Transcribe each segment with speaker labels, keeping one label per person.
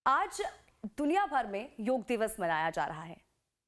Speaker 1: आज दुनिया भर में योग दिवस मनाया जा रहा है।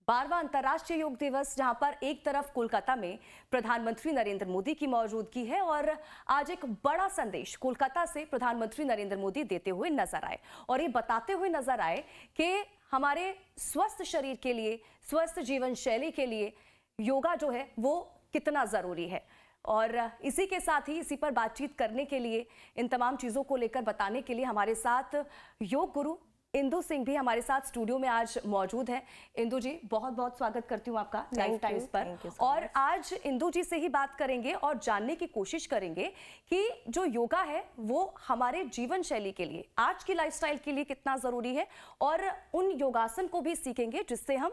Speaker 1: 12वां अंतर्राष्ट्रीय योग दिवस, जहां पर एक तरफ कोलकाता में प्रधानमंत्री नरेंद्र मोदी की मौजूदगी है और आज एक बड़ा संदेश कोलकाता से प्रधानमंत्री नरेंद्र मोदी देते हुए नजर आए और ये बताते हुए नजर आए कि हमारे स्वस्थ शरीर के लिए, स्वस्थ जीवन शैली के लिए योगा जो है वो कितना जरूरी है। और इसी के साथ ही इसी पर बातचीत करने के लिए, इन तमाम चीजों को लेकर बताने के लिए हमारे साथ योग गुरु इंदु सिंह भी हमारे साथ स्टूडियो में आज मौजूद है। इंदु जी, बहुत बहुत स्वागत करती हूँ आपका लाइफ टाइम्स पर। और आज इंदु जी से ही बात करेंगे और जानने की कोशिश करेंगे कि जो योगा है वो हमारे जीवन शैली के लिए, आज की लाइफस्टाइल के लिए कितना जरूरी है, और उन योगासन को भी सीखेंगे जिससे हम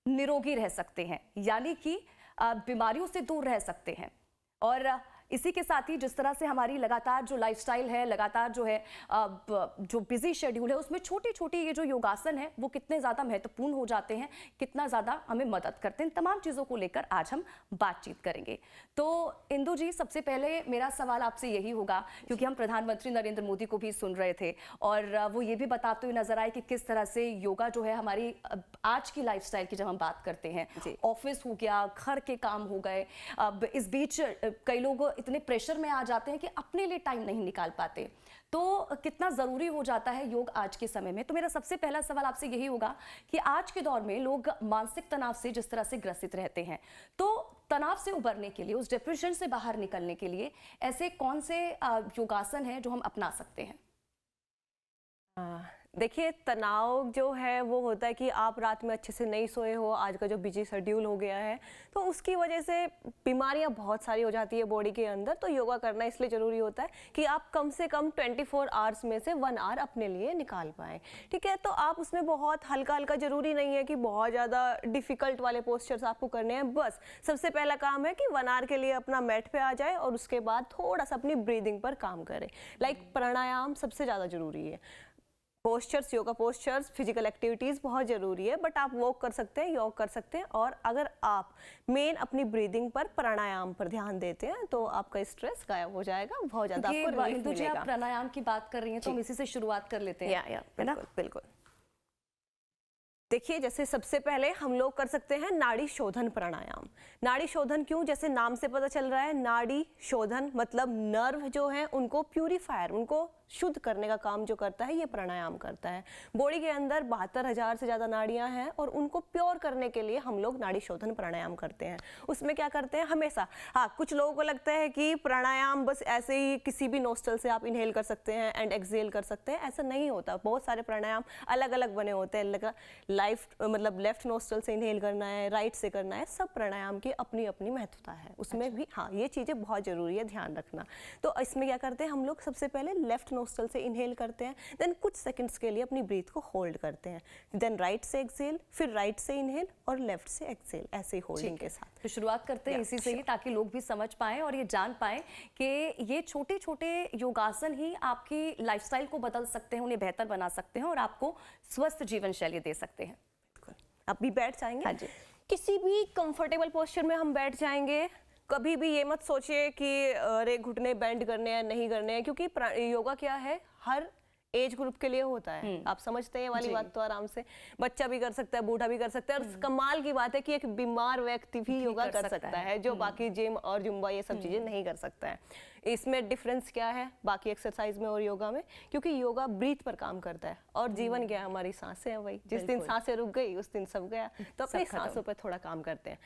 Speaker 1: निरोगी रह सकते हैं, यानी कि बीमारियों से दूर रह सकते हैं। और इसी के साथ ही जिस तरह से हमारी लगातार जो लाइफस्टाइल है, लगातार जो है जो बिजी शेड्यूल है, उसमें छोटी छोटी ये जो योगासन है वो कितने ज़्यादा महत्वपूर्ण हो जाते हैं, कितना ज़्यादा हमें मदद करते हैं, तमाम चीज़ों को लेकर आज हम बातचीत करेंगे। तो इंदु जी, सबसे पहले मेरा सवाल आपसे यही होगा, क्योंकि हम प्रधानमंत्री नरेंद्र मोदी को भी सुन रहे थे और वो ये भी बताते हुए नजर आए कि किस तरह से योगा जो है हमारी आज की लाइफस्टाइल की जब हम बात करते हैं, ऑफिस हो गया, घर के काम हो गए, अब इस बीच कई लोग इतने प्रेशर में आ जाते हैं कि अपने लिए टाइम नहीं निकाल पाते, तो कितना जरूरी हो जाता है योग आज के समय में। तो मेरा सबसे पहला सवाल आपसे यही होगा कि आज के दौर में लोग मानसिक तनाव से जिस तरह से ग्रसित रहते हैं, तो तनाव से उबरने के लिए, उस डिप्रेशन से बाहर निकलने के लिए ऐसे कौन से योगासन हैं जो हम अपना सकते हैं?
Speaker 2: देखिए, तनाव जो है वो होता है कि आप रात में अच्छे से नहीं सोए हो, आज का जो बिजी शेड्यूल हो गया है, तो उसकी वजह से बीमारियां बहुत सारी हो जाती है बॉडी के अंदर। तो योगा करना इसलिए ज़रूरी होता है कि आप कम से कम 24 आवर्स में से 1 आवर अपने लिए निकाल पाएँ, ठीक है। तो आप उसमें बहुत हल्का हल्का, ज़रूरी नहीं है कि बहुत ज़्यादा डिफ़िकल्ट वाले पोस्चर्स आपको करने हैं। बस सबसे पहला काम है कि 1 आवर के लिए अपना मैट पे आ जाए और उसके बाद थोड़ा सा अपनी ब्रीदिंग पर काम करें। लाइक प्राणायाम सबसे ज़्यादा ज़रूरी है। Postures, yoga postures, physical activities बहुत ज़रूरी है, बट आप वॉक कर सकते हैं, योग कर सकते हैं। और अगर आप मेन अपनी ब्रीदिंग पर, प्राणायाम पर ध्यान देते हैं तो आपका स्ट्रेस गायब हो जाएगा, बहुत ज़्यादा आपको रिलीफ मिलेगा।
Speaker 1: आप प्राणायाम की बात कर रही हैं तो हम इसी से शुरुआत कर लेते हैं।
Speaker 2: है ना? बिल्कुल। देखिए, जैसे सबसे पहले हम लोग कर सकते हैं नाड़ी शोधन प्राणायाम। नाड़ी शोधन क्यों? जैसे नाम से पता चल रहा है, नाड़ी शोधन मतलब नर्व जो है उनको प्यूरीफायर, उनको शुद्ध करने का काम जो करता है ये प्राणायाम करता है। बॉडी के अंदर 72,000 से ज़्यादा नाड़ियां हैं और उनको प्योर करने के लिए हम लोग नाड़ी शोधन प्राणायाम करते हैं। उसमें क्या करते हैं हमेशा, हाँ, कुछ लोगों को लगता है कि प्राणायाम बस ऐसे ही किसी भी नोस्ट्रल से आप इनहेल कर सकते हैं एंड एक्सहेल कर सकते हैं, ऐसा नहीं होता। बहुत सारे प्राणायाम अलग अलग बने होते हैं। मतलब लेफ्ट नोस्ट्रल से इनहेल करना है, राइट से करना है, सब प्राणायाम की अपनी अपनी महत्वता है उसमें भी। हाँ, ये चीज़ें बहुत ज़रूरी है ध्यान रखना। तो इसमें क्या करते हैं हम लोग, सबसे पहले लेफ्ट नोस्ट्रल से इनहेल करते हैं, देन कुछ सेकंड्स के लिए अपनी ब्रीथ को होल्ड करते हैं, देन राइट से एक्सहेल, फिर राइट से इनहेल और लेफ्ट से एक्सहेल, ऐसे ही होल्डिंग के साथ।
Speaker 1: तो शुरुआत करते हैं इसी से ही, ताकि लोग भी समझ पाएं और ये जान पाएं कि ये छोटे छोटे योगासन ही आपकी लाइफस्टाइल को बदल सकते हैं, उन्हें बेहतर बना सकते हैं और आपको स्वस्थ जीवन शैली दे सकते हैं।
Speaker 2: आप भी बैठ जाएंगे।
Speaker 1: हाँ जी।
Speaker 2: किसी भी कंफर्टेबल पोस्चर में हम बैठ जाएंगे। कभी भी ये मत सोचिए कि अरे घुटने बेंड करने हैं, नहीं करने हैं, क्योंकि योगा क्या है, हर एज ग्रुप के लिए होता है। आप समझते हैं ये वाली बात तो आराम से बच्चा भी कर सकता है, बूढ़ा भी कर सकता है। और कमाल की बात है कि एक बीमार व्यक्ति भी योगा कर सकता है, जो बाकी जिम और जुम्बा ये सब चीजें नहीं कर सकता है। इसमें डिफरेंस क्या है बाकी एक्सरसाइज में और योगा में? क्योंकि योगा ब्रीथ पर काम करता है और जीवन क्या है, हमारी सांसें हैं भाई। जिस दिन सांसें रुक गई उस दिन सब गया। तो अपनी सांसों पर थोड़ा काम करते हैं।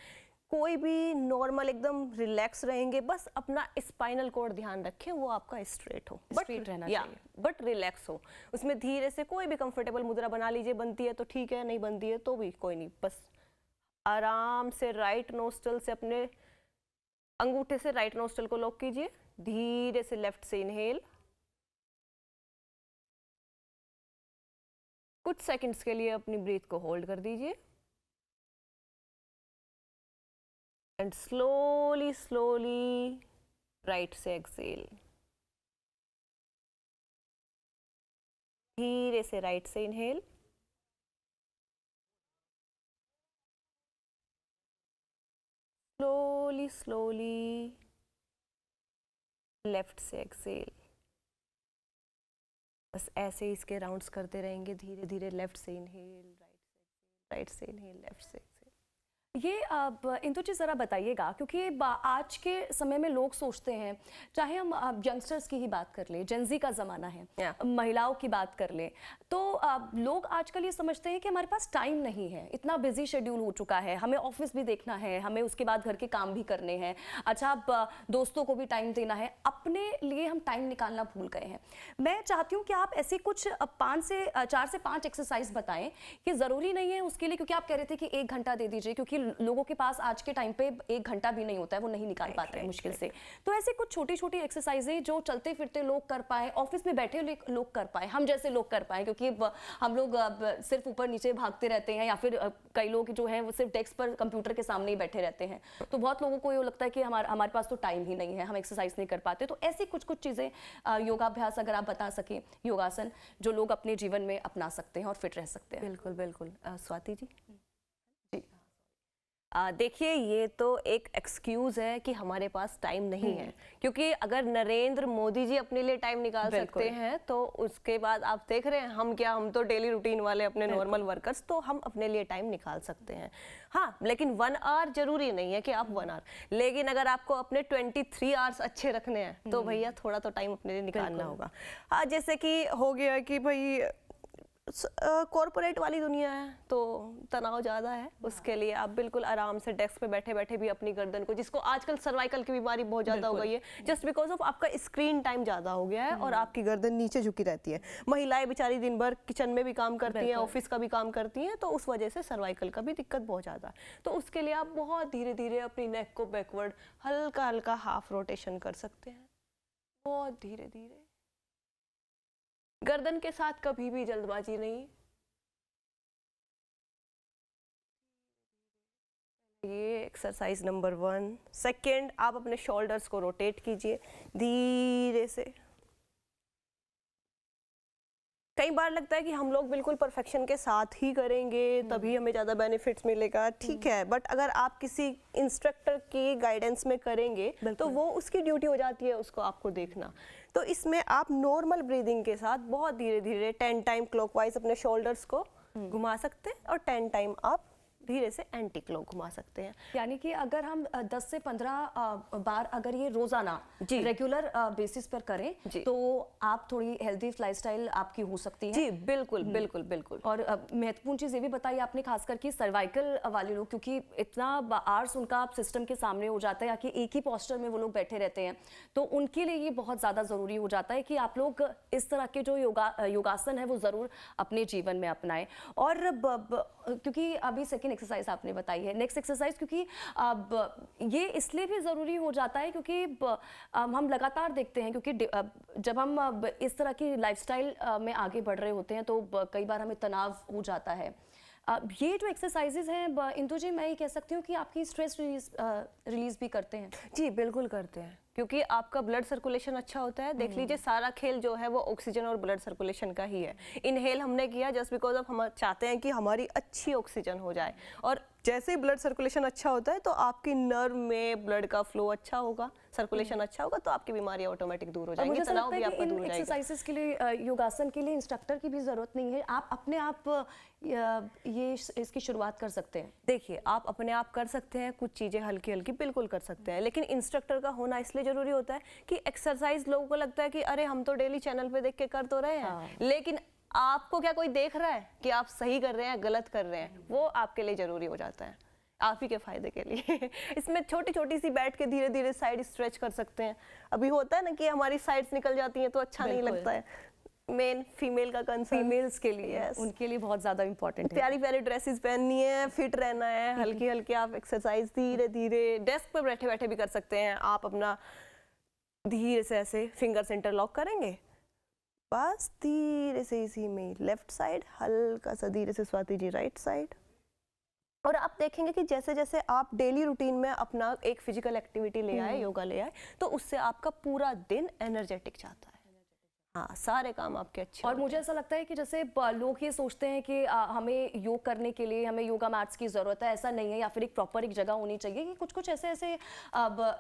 Speaker 2: कोई भी नॉर्मल एकदम रिलैक्स रहेंगे, बस अपना स्पाइनल कॉर्ड ध्यान रखें, वो आपका स्ट्रेट हो,
Speaker 1: स्ट्रेट रहना चाहिए,
Speaker 2: बट रिलैक्स हो। उसमें धीरे से कोई भी कंफर्टेबल मुद्रा बना लीजिए, बनती है तो ठीक है, नहीं बनती है तो भी कोई नहीं। बस आराम से राइट नोस्ट्रल से अपने अंगूठे से राइट नोस्ट्रल को लॉक कीजिए, धीरे से लेफ्ट से इनहेल, कुछ सेकंड्स के लिए अपनी ब्रीथ को होल्ड कर दीजिए एंड स्लोली स्लोली राइट से एक्सहेल, धीरे से राइट से इनहेल, स्लोली स्लोली लेफ्ट से एक्सहेल। बस ऐसे ही इसके राउंड्स करते रहेंगे, धीरे धीरे लेफ्ट से इनहेल, राइट से इनहेल, लेफ्ट से एक्सहेल।
Speaker 1: ये अब इंदु जी ज़रा बताइएगा, क्योंकि आज के समय में लोग सोचते हैं, चाहे हम यंगस्टर्स की ही बात कर लें, जेंजी का ज़माना है, महिलाओं की बात कर लें, तो लोग आजकल ये समझते हैं कि हमारे पास टाइम नहीं है, इतना बिजी शेड्यूल हो चुका है, हमें ऑफिस भी देखना है, हमें उसके बाद घर के काम भी करने हैं, अच्छा अब दोस्तों को भी टाइम देना है, अपने लिए हम टाइम निकालना भूल गए हैं। मैं चाहती हूँ कि आप ऐसी कुछ 4 से 5 एक्सरसाइज बताएं कि ज़रूरी नहीं है उसके लिए, क्योंकि आप कह रहे थे कि 1 घंटा दे दीजिए, क्योंकि लोगों के पास आज के टाइम पे 1 घंटा भी नहीं होता है, वो नहीं निकाल पाते हैं मुश्किल से। तो ऐसे कुछ छोटी छोटी एक्सरसाइजें जो चलते फिरते लोग कर पाए, ऑफिस में बैठे लोग कर पाए, हम जैसे लोग कर पाए, क्योंकि हम लोग सिर्फ ऊपर नीचे भागते रहते हैं, या फिर कई लोग जो हैं वो सिर्फ डेस्क पर कंप्यूटर के सामने ही बैठे रहते हैं। तो बहुत लोगों को ये लगता है कि हमारे पास तो टाइम ही नहीं है, हम एक्सरसाइज नहीं कर पाते। तो ऐसी कुछ चीज़ें, योगाभ्यास अगर आप बता सकें, योगासन जो लोग अपने जीवन में अपना सकते हैं और फिट रह सकते हैं।
Speaker 2: बिल्कुल बिल्कुल। स्वाति जी। देखिए, ये तो एक एक्सक्यूज़ है कि हमारे पास टाइम नहीं है, क्योंकि अगर नरेंद्र मोदी जी अपने लिए टाइम निकाल सकते हैं तो उसके बाद आप देख रहे हैं हम तो डेली रूटीन वाले अपने नॉर्मल वर्कर्स, तो हम अपने लिए टाइम निकाल सकते हैं। हाँ, लेकिन 1 आवर जरूरी नहीं है कि आप 1 आवर, लेकिन अगर आपको अपने 23 आवर्स अच्छे रखने हैं तो भैया थोड़ा तो टाइम अपने लिए निकालना होगा। हाँ, जैसे कि हो गया कि भाई कॉर्पोरेट वाली दुनिया है तो तनाव ज़्यादा है, उसके लिए आप बिल्कुल आराम से डेस्क पे बैठे बैठे भी अपनी गर्दन को, जिसको आजकल सर्वाइकल की बीमारी बहुत ज़्यादा हो गई है, जस्ट बिकॉज ऑफ आपका स्क्रीन टाइम ज़्यादा हो गया है और आपकी गर्दन नीचे झुकी रहती है। महिलाएं बेचारी दिन भर किचन में भी काम करती हैं, ऑफिस का भी काम करती हैं, तो उस वजह से सर्वाइकल का भी दिक्कत बहुत ज़्यादा है। तो उसके लिए आप बहुत धीरे धीरे अपनी नेक को बैकवर्ड हल्का हल्का हाफ रोटेशन कर सकते हैं, बहुत धीरे धीरे। गर्दन के साथ कभी भी जल्दबाजी नहीं। ये एक्सरसाइज नंबर 1। सेकेंड, आप अपने शोल्डर्स को रोटेट कीजिए धीरे से। कई बार लगता है कि हम लोग बिल्कुल परफेक्शन के साथ ही करेंगे तभी हमें ज़्यादा बेनिफिट्स मिलेगा, ठीक है, बट अगर आप किसी इंस्ट्रक्टर की गाइडेंस में करेंगे तो वो उसकी ड्यूटी हो जाती है उसको आपको देखना। तो इसमें आप नॉर्मल ब्रीदिंग के साथ बहुत धीरे धीरे 10 टाइम क्लॉकवाइज अपने शोल्डर्स को घुमा सकते हैं और 10 टाइम आप धीरे से एंटी क्लॉक घुमा सकते हैं।
Speaker 1: यानी कि अगर हम 10 से 15 बार अगर ये रोजाना रेगुलर बेसिस पर करें तो आप थोड़ी हेल्दी लाइफस्टाइल आपकी हो सकती है।
Speaker 2: जी बिल्कुल बिल्कुल बिल्कुल।
Speaker 1: और महत्वपूर्ण चीज़ ये भी बताई आपने, खासकर कि सर्वाइकल वाले लोग, क्योंकि इतना आवर्स उनका सिस्टम के सामने हो जाता है, या कि एक ही पोस्चर में वो लोग बैठे रहते हैं, तो उनके लिए ये बहुत ज़्यादा ज़रूरी हो जाता है कि आप लोग इस तरह के जो योगासन है वो ज़रूर अपने जीवन में अपनाएं। और क्योंकि अभी सेकेंड एक्सरसाइज आपने बताई है, नेक्स्ट एक्सरसाइज, क्योंकि अब ये इसलिए भी ज़रूरी हो जाता है क्योंकि हम लगातार देखते हैं, क्योंकि जब हम इस तरह की लाइफस्टाइल में आगे बढ़ रहे होते हैं तो कई बार हमें तनाव हो जाता है। ये जो एक्सरसाइजेज हैं इंदु जी, मैं ये कह सकती हूँ कि आपकी स्ट्रेस रिलीज भी करते हैं।
Speaker 2: जी बिल्कुल करते हैं, क्योंकि आपका ब्लड सर्कुलेशन अच्छा होता है। देख लीजिए, सारा खेल जो है वो ऑक्सीजन और ब्लड सर्कुलेशन का ही है। इनहेल हमने किया जस्ट बिकॉज ऑफ हम चाहते हैं कि हमारी अच्छी ऑक्सीजन हो जाए, और जैसे ही ब्लड सर्कुलेशन अच्छा होता है तो आपकी नर्व में ब्लड का फ्लो अच्छा होगा, सर्कुलेशन अच्छा होगा, तो आपकी बीमारी ऑटोमेटिक दूर हो जाएगी, तनाव भी आपका दूर हो जाएगा।
Speaker 1: एक्सरसाइजेस के लिए, योगासन के लिए इंस्ट्रक्टर की भी जरूरत नहीं है, आप अपने आप ये इसकी शुरुआत कर सकते हैं।
Speaker 2: देखिए, आप अपने आप कर सकते हैं, कुछ चीज़ें हल्की हल्की बिल्कुल कर सकते हैं, लेकिन इंस्ट्रक्टर का होना इसलिए जरूरी होता है कि एक्सरसाइज लोगों को लगता है कि अरे हम तो डेली चैनल पे देख के कर तो रहे हैं, लेकिन आपको क्या कोई देख रहा है कि आप सही कर रहे हैं गलत कर रहे हैं? वो आपके लिए जरूरी हो जाता है, आप ही के फायदे के लिए। इसमें छोटी छोटी सी बैठ के धीरे धीरे साइड स्ट्रेच कर सकते हैं। अभी होता है ना कि हमारी साइड्स निकल जाती हैं तो अच्छा नहीं लगता है। मेन फीमेल का कंसर्न,
Speaker 1: फीमेल्स के लिए, उनके लिए बहुत ज्यादा इंपॉर्टेंट है।
Speaker 2: प्यारी प्यारी ड्रेसेस पहननी है, फिट रहना है, हल्की हल्की आप एक्सरसाइज धीरे धीरे डेस्क पर बैठे बैठे भी कर सकते हैं। आप अपना धीरे से ऐसे फिंगर्स इंटरलॉक करेंगे, बस धीरे से इसी में लेफ्ट साइड, हल्का सा धीरे से स्वाति जी राइट साइड। और आप देखेंगे कि जैसे जैसे आप डेली रूटीन में अपना एक फिजिकल एक्टिविटी ले आए, योगा ले आए, तो उससे आपका पूरा दिन एनर्जेटिक जाता है। हाँ, सारे काम आपके अच्छे
Speaker 1: और
Speaker 2: होते
Speaker 1: मुझे ऐसा लगता है कि जैसे लोग ये सोचते हैं कि हमें योग करने के लिए हमें योगा मैट्स की ज़रूरत है, ऐसा नहीं है, या फिर एक प्रॉपर एक जगह होनी चाहिए। कि कुछ कुछ ऐसे ऐसे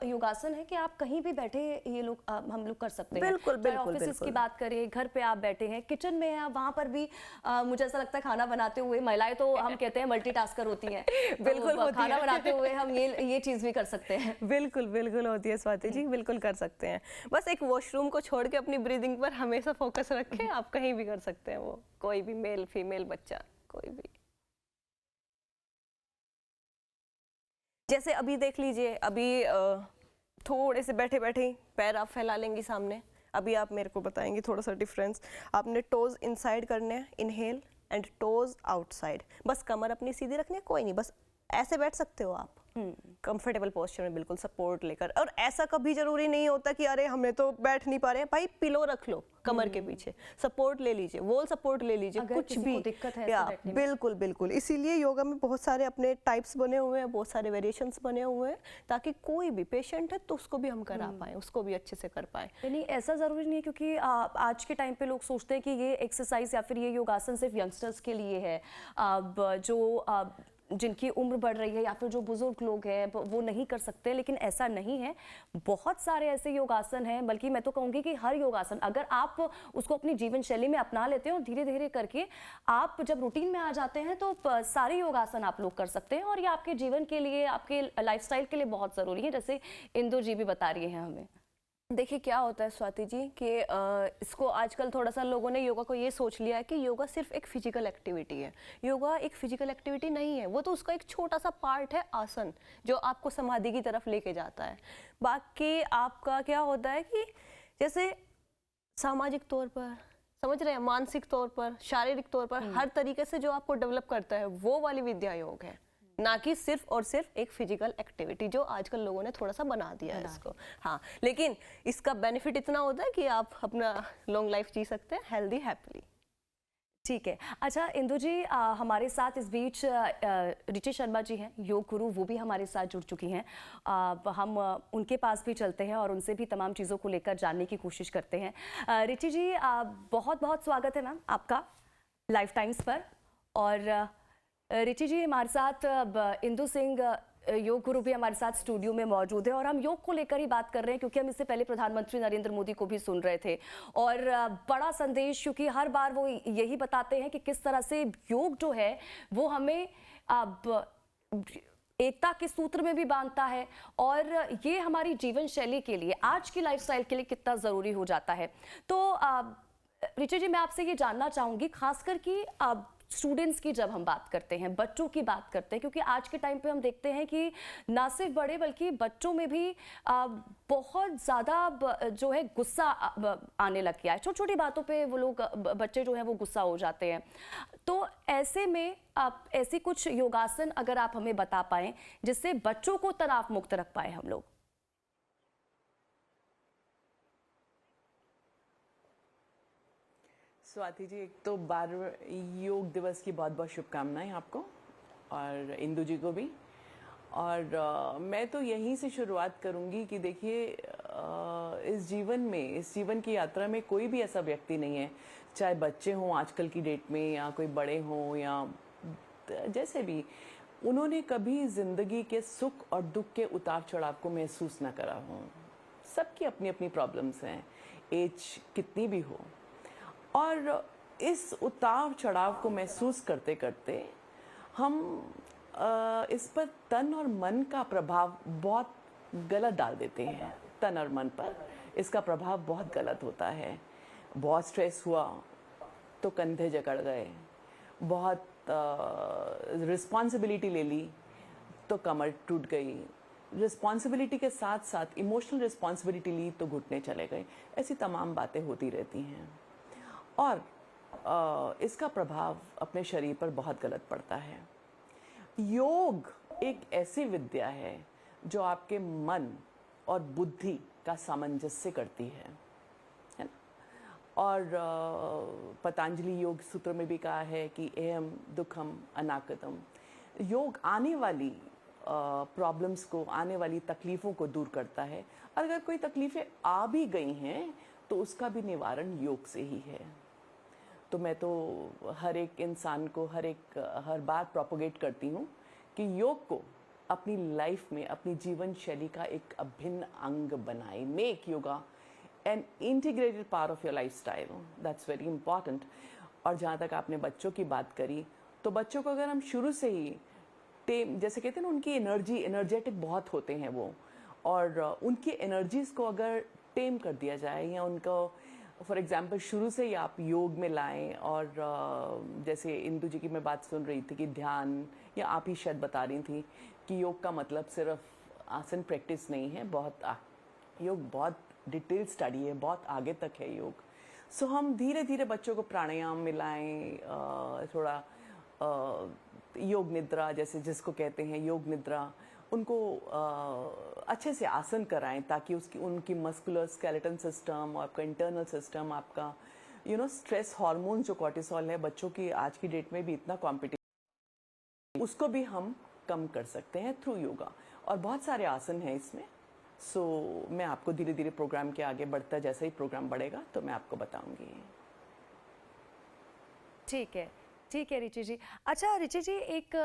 Speaker 1: योगासन है कि आप कहीं भी बैठे ये लोग हम लोग कर सकते हैं।
Speaker 2: बिल्कुल,
Speaker 1: चाहे
Speaker 2: बिल्कुल,
Speaker 1: ऑफिस की
Speaker 2: बिल्कुल।
Speaker 1: बात करें, घर पे आप बैठे हैं, किचन में हैं आप, वहाँ पर भी मुझे ऐसा लगता है खाना बनाते हुए महिलाएं तो हम कहते हैं मल्टीटास्कर होती हैं।
Speaker 2: बिल्कुल
Speaker 1: तो
Speaker 2: होती
Speaker 1: खाना
Speaker 2: हैं।
Speaker 1: बनाते हुए हम ये चीज़ भी कर सकते हैं।
Speaker 2: बिल्कुल, बिल्कुल होती है स्वाति जी, बिल्कुल कर सकते हैं। बस एक वॉशरूम को छोड़ के अपनी ब्रीदिंग पर हमेशा फोकस रखें, आप कहीं भी कर सकते हैं वो, कोई भी मेल, फीमेल, बच्चा, कोई भी। जैसे अभी देख लीजिए, अभी थोड़े से बैठे-बैठे पैर आप फैला लेंगी सामने। अभी आप मेरे को बताएंगी थोड़ा सा डिफरेंस। आपने टोज इनसाइड करने हैं, इनहेल, एंड टोज आउटसाइड। बस कमर अपनी सीधी रखनी है, कोई नहीं, बस ऐसे बैठ सकते हो आप कंफर्टेबल पोस्चर में, बिल्कुल सपोर्ट लेकर। और ऐसा कभी जरूरी नहीं होता कि अरे हमें तो बैठ नहीं पा रहे हैं, भाई पिलो रख लो कमर के पीछे, सपोर्ट ले लीजिए, वॉल सपोर्ट ले लीजिए,
Speaker 1: अगर
Speaker 2: कुछ
Speaker 1: किसी
Speaker 2: भी
Speaker 1: को दिक्कत है ऐसे
Speaker 2: या
Speaker 1: बैठने में।
Speaker 2: बिल्कुल बिल्कुल। इसीलिए योगा में बहुत सारे अपने टाइप्स बने हुए हैं, बहुत सारे वेरिएशंस बने हुए हैं, ताकि कोई भी पेशेंट है तो उसको भी हम करा पाए, उसको भी अच्छे से कर पाए।
Speaker 1: नहीं, ऐसा ज़रूरी नहीं है, क्योंकि आज के टाइम पे लोग सोचते हैं कि ये एक्सरसाइज या फिर ये योगासन सिर्फ यंगस्टर्स के लिए है। जो जिनकी उम्र बढ़ रही है या फिर जो बुजुर्ग लोग हैं वो नहीं कर सकते, लेकिन ऐसा नहीं है। बहुत सारे ऐसे योगासन हैं, बल्कि मैं तो कहूँगी कि हर योगासन अगर आप उसको अपनी जीवन शैली में अपना लेते हैं और धीरे धीरे करके आप जब रूटीन में आ जाते हैं तो सारे योगासन आप लोग कर सकते हैं, और ये आपके जीवन के लिए, आपके लाइफस्टाइल के लिए बहुत ज़रूरी है, जैसे इंदु जी भी बता रही हैं हमें।
Speaker 2: देखिए क्या होता है स्वाति जी कि इसको आजकल थोड़ा सा लोगों ने योगा को ये सोच लिया है कि योगा सिर्फ एक फिजिकल एक्टिविटी है। योगा एक फिजिकल एक्टिविटी नहीं है, वो तो उसका एक छोटा सा पार्ट है, आसन, जो आपको समाधि की तरफ लेके जाता है। बाकी आपका क्या होता है कि जैसे सामाजिक तौर पर, समझ रहे हैं, मानसिक तौर पर, शारीरिक तौर पर, हर तरीके से जो आपको डेवलप करता है वो वाली विद्या योग है, ना कि सिर्फ और सिर्फ एक फिजिकल एक्टिविटी, जो आजकल लोगों ने थोड़ा सा बना दिया है इसको। हाँ, लेकिन इसका बेनिफिट इतना होता है कि आप अपना लॉन्ग लाइफ जी सकते हैं हेल्दी हैप्पीली।
Speaker 1: ठीक है। अच्छा इंदु जी, हमारे साथ इस बीच रिची शर्मा जी हैं, योग गुरु, वो भी हमारे साथ जुड़ चुकी हैं। हम उनके पास भी चलते हैं और उनसे भी तमाम चीज़ों को लेकर जानने की कोशिश करते हैं। रिची जी, बहुत बहुत स्वागत है मैम आपका लाइफ टाइम्स पर। और रिची जी हमारे साथ इंदु सिंह योग गुरु भी हमारे साथ स्टूडियो में मौजूद है, और हम योग को लेकर ही बात कर रहे हैं, क्योंकि हम इससे पहले प्रधानमंत्री नरेंद्र मोदी को भी सुन रहे थे, और बड़ा संदेश, क्योंकि हर बार वो यही बताते हैं कि किस तरह से योग जो है वो हमें एकता के सूत्र में भी बांधता है, और ये हमारी जीवन शैली के लिए, आज की लाइफस्टाइल के लिए कितना ज़रूरी हो जाता है। तो रिची जी, मैं आपसे ये जानना चाहूँगी, खासकर कि स्टूडेंट्स की जब हम बात करते हैं, बच्चों की बात करते हैं, क्योंकि आज के टाइम पे हम देखते हैं कि ना सिर्फ बड़े बल्कि बच्चों में भी बहुत ज़्यादा जो है गुस्सा आने लग गया है। छोटी छोटी बातों पे वो लोग, बच्चे जो हैं वो गुस्सा हो जाते हैं। तो ऐसे में आप ऐसी कुछ योगासन अगर आप हमें बता पाएं जिससे बच्चों को तनाव मुक्त रख पाए हम लोग।
Speaker 3: स्वाति जी, एक तो 12वें योग दिवस की बहुत बहुत शुभकामनाएं आपको और इंदु जी को भी। और मैं तो यहीं से शुरुआत करूंगी कि देखिए, इस जीवन की यात्रा में कोई भी ऐसा व्यक्ति नहीं है, चाहे बच्चे हों आजकल की डेट में या कोई बड़े हों या जैसे भी, उन्होंने कभी जिंदगी के सुख और दुख के उतार चढ़ाव को महसूस ना करा हो। सबकी अपनी अपनी प्रॉब्लम्स हैं, एज कितनी भी हो, और इस उतार चढ़ाव को महसूस करते करते हम इस पर तन और मन का प्रभाव बहुत गलत डाल देते हैं। तन और मन पर इसका प्रभाव बहुत गलत होता है। बहुत स्ट्रेस हुआ तो कंधे जकड़ गए, बहुत रिस्पॉन्सिबिलिटी ले ली तो कमर टूट गई, रिस्पॉन्सिबिलिटी के साथ साथ इमोशनल रिस्पॉन्सिबिलिटी ली तो घुटने चले गए। ऐसी तमाम बातें होती रहती हैं, और इसका प्रभाव अपने शरीर पर बहुत गलत पड़ता है। योग एक ऐसी विद्या है जो आपके मन और बुद्धि का सामंजस्य करती है ना। और पतंजलि योग सूत्र में भी कहा है कि एहम दुखम अनागतम। योग आने वाली प्रॉब्लम्स को, आने वाली तकलीफ़ों को दूर करता है। और अगर कोई तकलीफ़ें आ भी गई हैं तो उसका भी निवारण योग से ही है। तो मैं तो हर एक इंसान को हर बार प्रोपोगेट करती हूँ कि योग को अपनी लाइफ में, अपनी जीवन शैली का एक अभिन्न अंग बनाए। Make yoga an integrated part of your lifestyle, that's very important. और जहाँ तक आपने बच्चों की बात करी, तो बच्चों को अगर हम शुरू से ही जैसे कहते हैं ना, उनकी एनर्जेटिक बहुत होते हैं वो, और उनकी एनर्जीज को अगर टेम कर दिया जाए या उनको फॉर एग्जांपल शुरू से ही आप योग में लाएं। और जैसे इंदु जी की मैं बात सुन रही थी कि ध्यान, या आप ही शायद बता रही थी कि योग का मतलब सिर्फ आसन प्रैक्टिस नहीं है, योग बहुत डिटेल स्टडी है, बहुत आगे तक है योग। सो हम धीरे धीरे बच्चों को प्राणायाम मिलाएं, थोड़ा योग निद्रा, जैसे जिसको कहते हैं योग निद्रा, उनको अच्छे से आसन कराएं ताकि उनकी मस्कुलर स्केलेटन सिस्टम और आपका इंटरनल सिस्टम, आपका स्ट्रेस हार्मोन जो कॉर्टिसोल है, बच्चों की आज की डेट में भी इतना कॉम्पिटिशन, उसको भी हम कम कर सकते हैं थ्रू योगा। और बहुत सारे आसन हैं इसमें। सो मैं आपको धीरे धीरे प्रोग्राम के आगे बढ़ता, जैसे ही प्रोग्राम बढ़ेगा तो मैं आपको बताऊंगी।
Speaker 1: ठीक है रिची जी। अच्छा रिची जी, एक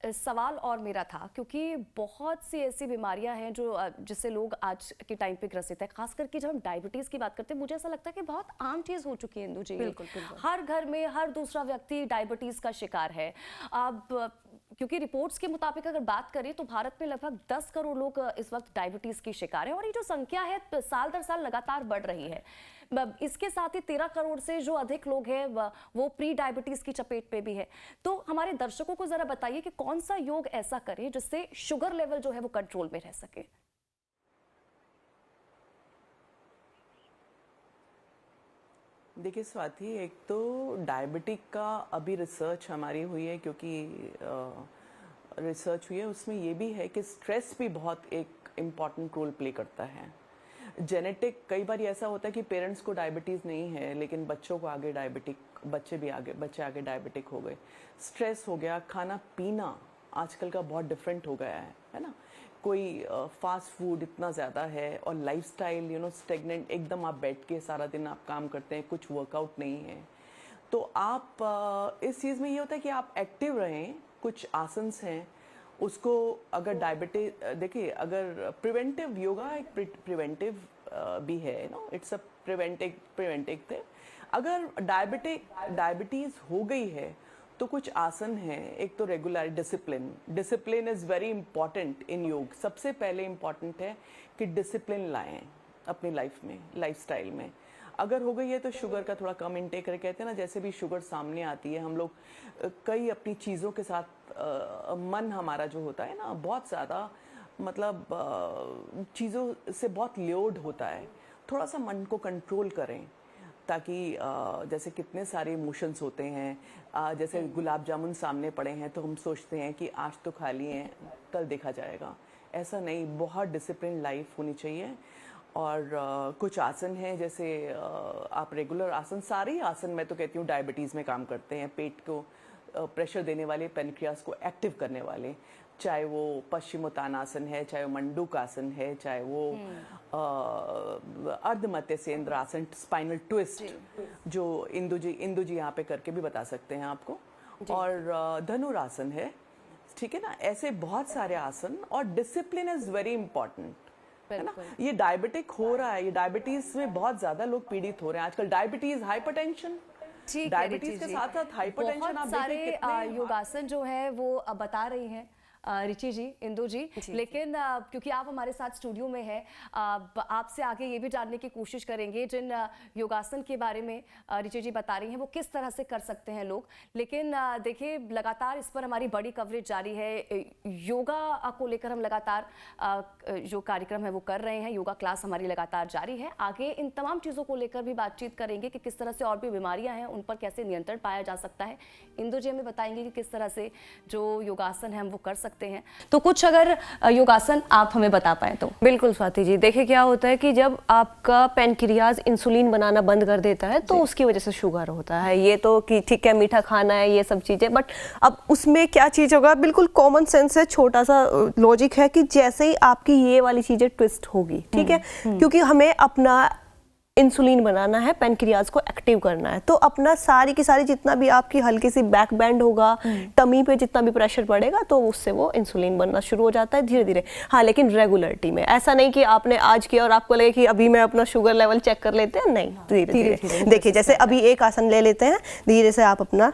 Speaker 1: सवाल और मेरा था, क्योंकि बहुत सी ऐसी बीमारियां हैं जिससे लोग आज के टाइम पे ग्रसित है, खास करके जब हम डायबिटीज की बात करते हैं, मुझे ऐसा लगता है कि बहुत आम चीज हो चुकी है इंदु जी।
Speaker 2: बिल्कुल।
Speaker 1: हर घर में हर दूसरा व्यक्ति डायबिटीज का शिकार है। अब क्योंकि रिपोर्ट्स के मुताबिक अगर बात करें तो भारत में लगभग 10 करोड़ लोग इस वक्त डायबिटीज की शिकार है, और ये जो संख्या है साल दर साल लगातार बढ़ रही है। इसके साथ ही 13 करोड़ से जो अधिक लोग हैं वो प्री डायबिटीज की चपेट पे भी है। तो हमारे दर्शकों को जरा बताइए कि कौन सा योग ऐसा करें जिससे शुगर लेवल जो है वो कंट्रोल में रह सके।
Speaker 3: देखिए स्वाति, एक तो डायबिटिक का अभी रिसर्च हमारी हुई है, क्योंकि रिसर्च हुई है, उसमें ये भी है कि स्ट्रेस भी बहुत एक इम्पॉर्टेंट रोल प्ले करता है। जेनेटिक, कई बार ऐसा होता है कि पेरेंट्स को डायबिटीज़ नहीं है लेकिन बच्चों को आगे बच्चे आगे डायबिटिक हो गए। स्ट्रेस हो गया, खाना पीना आजकल का बहुत डिफरेंट हो गया है ना। कोई फास्ट फूड इतना ज़्यादा है, और लाइफस्टाइल स्टेगनेंट, एकदम आप बैठ के सारा दिन आप काम करते हैं, कुछ वर्कआउट नहीं है। तो आप इस चीज़ में ये होता है कि आप एक्टिव रहें। कुछ आसन्स हैं, उसको अगर डायबिटीज, देखिए अगर प्रिवेंटिव योगा एक प्रिवेंटिव भी है, इट्स अ प्रिवेंटिव थिंग। अगर डायबिटीज हो गई है तो कुछ आसन हैं। एक तो regular discipline is very important in योग। सबसे पहले इंपॉर्टेंट है कि डिसिप्लिन लाएं अपनी लाइफ में, लाइफस्टाइल में। अगर हो गई है तो शुगर का थोड़ा कम इंटेक करें। कहते हैं ना, जैसे भी शुगर सामने आती है, हम लोग कई अपनी चीज़ों के साथ मन हमारा जो होता है ना, बहुत ज़्यादा मतलब चीज़ों से बहुत ल्योड होता है। थोड़ा सा मन को कंट्रोल करें, ताकि जैसे कितने सारे इमोशंस होते हैं, जैसे गुलाब जामुन सामने पड़े हैं तो हम सोचते हैं कि आज तो खा लिए हैं, कल देखा जाएगा। ऐसा नहीं, बहुत डिसिप्लिन लाइफ होनी चाहिए। और कुछ आसन हैं, जैसे आप रेगुलर आसन, सारे आसन मैं तो कहती हूँ डायबिटीज़ में काम करते हैं। पेट को प्रेशर देने वाले, पेनक्रियास को एक्टिव करने वाले, चाहे वो पश्चिमोत्तानासन है, चाहे वो मंडूकासन है, चाहे वो अर्धमध्य सेंद्र आसन, स्पाइनल ट्विस्ट, जो इंदु जी यहाँ पे करके भी बता सकते हैं आपको, और धनुरासन है, ठीक है ना। ऐसे बहुत सारे आसन, और डिसिप्लिन इज वेरी इंपॉर्टेंट, है ना। ये डायबिटिक हो रहा है, ये डायबिटीज में बहुत ज्यादा लोग पीड़ित हो रहे हैं आजकल। डायबिटीज, हाइपरटेंशन, डायबिटीज के साथ साथ हाइपरटेंशन, आप
Speaker 1: सारे योगासन जो है वो बता रही हैं रिची जी, इंदु जी, लेकिन क्योंकि आप हमारे साथ स्टूडियो में हैं, आपसे आगे ये भी जानने की कोशिश करेंगे जिन योगासन के बारे में रिची जी बता रही हैं वो किस तरह से कर सकते हैं लोग। लेकिन देखिए, लगातार इस पर हमारी बड़ी कवरेज जारी है। योगा को लेकर हम लगातार जो कार्यक्रम है वो कर रहे हैं, योगा क्लास हमारी लगातार जारी है। आगे इन तमाम चीज़ों को लेकर भी बातचीत करेंगे कि किस तरह से और भी बीमारियां हैं उन पर कैसे नियंत्रण पाया जा सकता है। इंदु जी हमें बताएंगे कि किस तरह से जो योगासन है हम वो कर सकते हैं। तो कुछ अगर योगासन आप हमें बता पाए तो।
Speaker 2: बिल्कुल स्वाति जी, देखिए क्या होता है कि जब आपका पेनक्रियाज इंसुलिन बनाना बंद कर देता है तो उसकी वजह से शुगर होता है। ये तो कि ठीक है, मीठा खाना है, ये सब चीजें, बट अब उसमें क्या चीज होगा, बिल्कुल कॉमन सेंस है, छोटा सा लॉजिक है कि जैसे ही आपकी ये वाली चीजें ट्विस्ट होगी, ठीक है, क्योंकि हमें अपना इंसुलिन बनाना है, पैनक्रियाज को एक्टिव करना है। तो अपना सारी की सारी जितना भी आपकी हल्की सी बैक बैंड होगा, टमी पे जितना भी प्रेशर पड़ेगा तो उससे वो इंसुलिन बनना शुरू हो जाता है धीरे धीरे। हाँ, लेकिन रेगुलरिटी में, ऐसा नहीं कि आपने आज किया और आपको लगे कि अभी मैं अपना शुगर लेवल चेक कर लेते हैं, नहीं, धीरे धीरे। देखिए जैसे अभी एक आसन ले लेते हैं, धीरे से आप अपना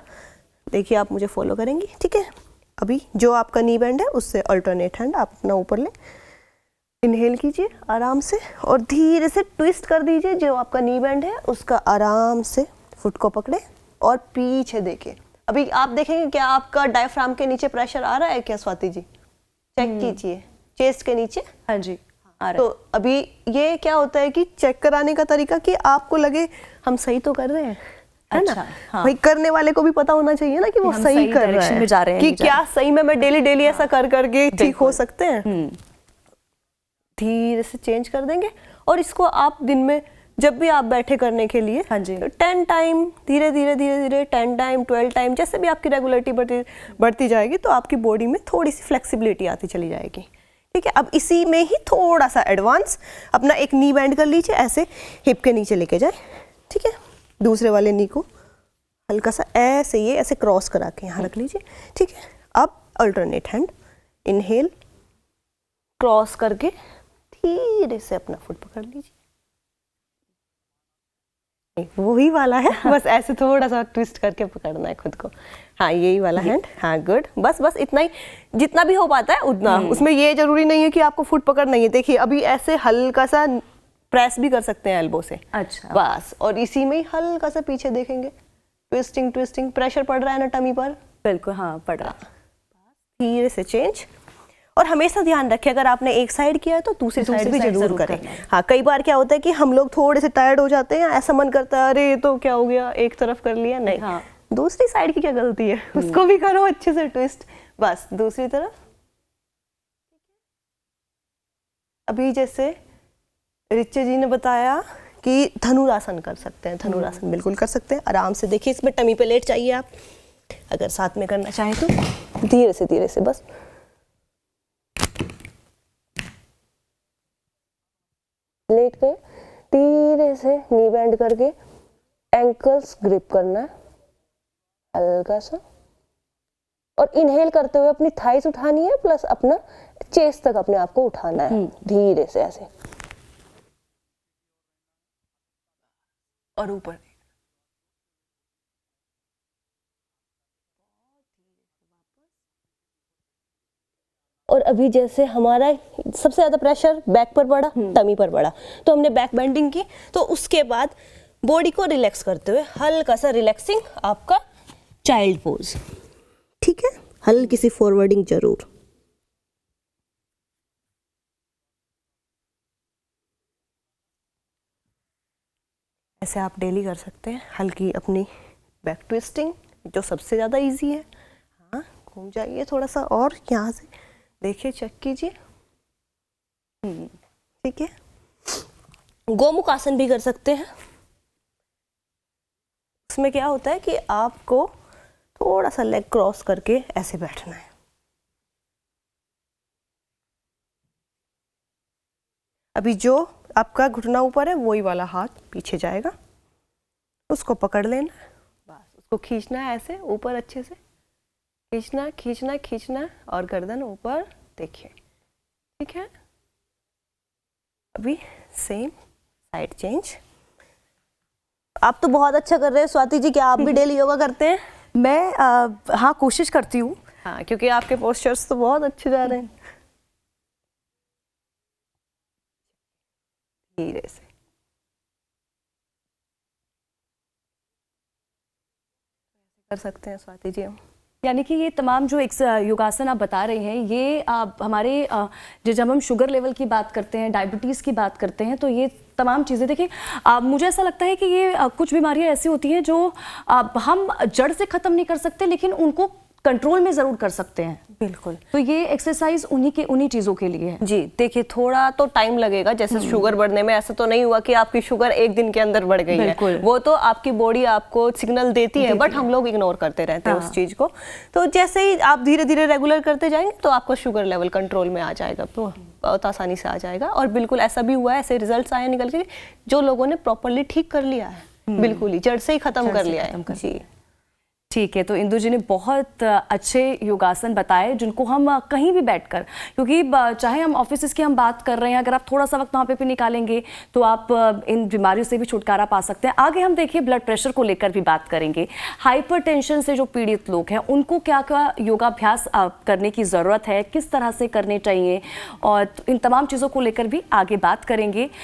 Speaker 2: देखिए, आप मुझे फॉलो करेंगी, ठीक है। अभी जो आपका नी बैंड है उससे अल्टरनेट हैंड आप अपना ऊपर ले, इनहेल कीजिए आराम से और धीरे से ट्विस्ट कर दीजिए। जो आपका नी बैंड है उसका आराम से फुट को पकड़े और पीछे देखिए। अभी आप देखेंगे क्या आपका डायफ्राम के नीचे प्रेशर आ रहा है क्या स्वाति जी? चेक कीजिए चेस्ट के नीचे।
Speaker 1: हाँ जी, आ रहा
Speaker 2: तो अभी ये क्या होता है कि चेक कराने का तरीका कि आपको लगे हम सही तो कर रहे हैं, है ना?
Speaker 1: हाँ।
Speaker 2: भाई करने वाले को भी पता होना चाहिए ना कि वो
Speaker 1: हम
Speaker 2: सही
Speaker 1: सही
Speaker 2: कर रहा
Speaker 1: डायरेक्शन
Speaker 2: है,
Speaker 1: में जा रहे हैं,
Speaker 2: कि
Speaker 1: नहीं जा
Speaker 2: क्या सही में मैं डेली ऐसा कर करके ठीक हो सकते हैं। धीरे से चेंज कर देंगे और इसको आप दिन में जब भी आप बैठे करने के लिए,
Speaker 1: हाँ जी,
Speaker 2: 10 टाइम धीरे धीरे 10 टाइम 12 टाइम, जैसे भी आपकी रेगुलरिटी बढ़ती जाएगी तो आपकी बॉडी में थोड़ी सी फ्लेक्सिबिलिटी आती चली जाएगी, ठीक है। अब इसी में ही थोड़ा सा एडवांस अपना एक नी बैंड कर लीजिए, ऐसे हिप के नीचे लेके जाए, ठीक है। दूसरे वाले नी को हल्का सा ऐसे ये ऐसे क्रॉस करा के यहाँ रख लीजिए, ठीक है। अब अल्टरनेट हैंड, इनहेल, क्रॉस करके धीरे से अपना फुट पकड़ लीजिए, वही वाला है, बस ऐसे थोड़ा सा ट्विस्ट करके पकड़ना है खुद को। हाँ, यही वाला हैंड, हाँ गुड, बस इतना ही, जितना भी हो पाता है उतना। उसमें ये जरूरी नहीं है कि आपको फुट पकड़ना ही है। देखिए अभी ऐसे हल्का सा प्रेस भी कर सकते हैं एल्बो से,
Speaker 1: अच्छा,
Speaker 2: बस। और इसी में ही हल्का सा पीछे देखेंगे, ट्विस्टिंग, प्रेशर पड़ रहा है ना टमी पर,
Speaker 1: बिल्कुल, हाँ पड़ रहा।
Speaker 2: धीरे से चेंज। और हमेशा ध्यान रखें अगर आपने एक साइड किया है तो दूसरी साइड भी जरूर करें। हाँ, कई बार क्या होता है कि हम लोग थोड़े से टायर्ड हो जाते हैं, ऐसा मन करता है अरे ये तो क्या हो गया, एक तरफ कर लिया, नहीं,
Speaker 1: हाँ,
Speaker 2: दूसरी साइड की क्या गलती है, उसको भी करो अच्छे से ट्विस्ट, बस दूसरी तरफ। अभी जैसे रिचे जी ने बताया कि धनुरासन कर सकते हैं, धनुरासन बिल्कुल कर सकते हैं आराम से। देखिए इसमें टमी पे लेट चाहिए आप, अगर साथ में करना चाहें तो धीरे से बस लेट गए, धीरे से नी बैंड करके एंकल्स ग्रिप करना है हल्का सा, और इनहेल करते हुए अपनी थाइस उठानी है प्लस अपना चेस्ट तक अपने आप को उठाना है धीरे से ऐसे, और ऊपर। और अभी जैसे हमारा सबसे ज्यादा प्रेशर बैक पर पड़ा, टमी पर पड़ा, तो हमने बैक बेंडिंग की, तो उसके बाद बॉडी को रिलैक्स करते हुए हल्का सा रिलैक्सिंग आपका चाइल्ड पोज, ठीक है, हल्की सी फॉरवर्डिंग जरूर। ऐसे आप डेली कर सकते हैं। हल्की अपनी बैक ट्विस्टिंग जो सबसे ज़्यादा इजी है। हाँ, घूम जाइए थोड़ा सा और यहाँ से देखिए, चेक कीजिए, ठीक है। गोमुख आसन भी कर सकते हैं। उसमें क्या होता है कि आपको थोड़ा सा लेग क्रॉस करके ऐसे बैठना है। अभी जो आपका घुटना ऊपर है वही वाला हाथ पीछे जाएगा, उसको पकड़ लेना, बस उसको खींचना है ऐसे ऊपर, अच्छे से खींचना और गर्दन ऊपर, देखिए, ठीक है। अभी सेम साइड चेंज। आप तो बहुत अच्छा कर रहे हैं स्वाति जी, क्या आप भी डेली योगा करते हैं?
Speaker 1: मैं हाँ कोशिश करती हूँ।
Speaker 2: हाँ, क्योंकि आपके पोस्चर्स तो बहुत अच्छे जा रहे हैं। धीरे से कर सकते हैं स्वाति जी हम।
Speaker 1: यानी कि ये तमाम जो एक योगासन आप बता रहे हैं, ये हमारे जब हम शुगर लेवल की बात करते हैं, डायबिटीज़ की बात करते हैं, तो ये तमाम चीज़ें देखिए, मुझे ऐसा लगता है कि ये कुछ बीमारियां ऐसी होती हैं जो हम जड़ से ख़त्म नहीं कर सकते, लेकिन उनको कंट्रोल में ज़रूर कर सकते हैं।
Speaker 2: बिल्कुल,
Speaker 1: तो ये एक्सरसाइज उन्हीं चीज़ों के लिए है।
Speaker 2: जी, देखिए थोड़ा तो टाइम लगेगा, जैसे शुगर बढ़ने में ऐसा तो नहीं हुआ कि आपकी शुगर एक दिन के अंदर बढ़ गई है, वो तो आपकी बॉडी आपको सिग्नल देती है, बट हम लोग इग्नोर करते रहते हैं उस चीज को। तो जैसे ही आप धीरे धीरे रेगुलर करते जाएंगे तो आपका शुगर लेवल कंट्रोल में आ जाएगा। तो बहुत आसानी से आ जाएगा। और बिल्कुल ऐसा भी हुआ है, ऐसे रिजल्ट्स आए निकल के जो लोगों ने प्रॉपरली ठीक कर लिया है, बिल्कुल ही जड़ से ही खत्म कर लिया है जी।
Speaker 1: ठीक है, तो इंदु जी ने बहुत अच्छे योगासन बताए जिनको हम कहीं भी बैठकर, क्योंकि चाहे हम ऑफिस की हम बात कर रहे हैं, अगर आप थोड़ा सा वक्त वहाँ पे भी निकालेंगे तो आप इन बीमारियों से भी छुटकारा पा सकते हैं। आगे हम देखिए ब्लड प्रेशर को लेकर भी बात करेंगे। हाइपरटेंशन से जो पीड़ित लोग हैं उनको क्या क्या योगाभ्यास करने की ज़रूरत है, किस तरह से करने चाहिए, और इन तमाम चीज़ों को लेकर भी आगे बात करेंगे।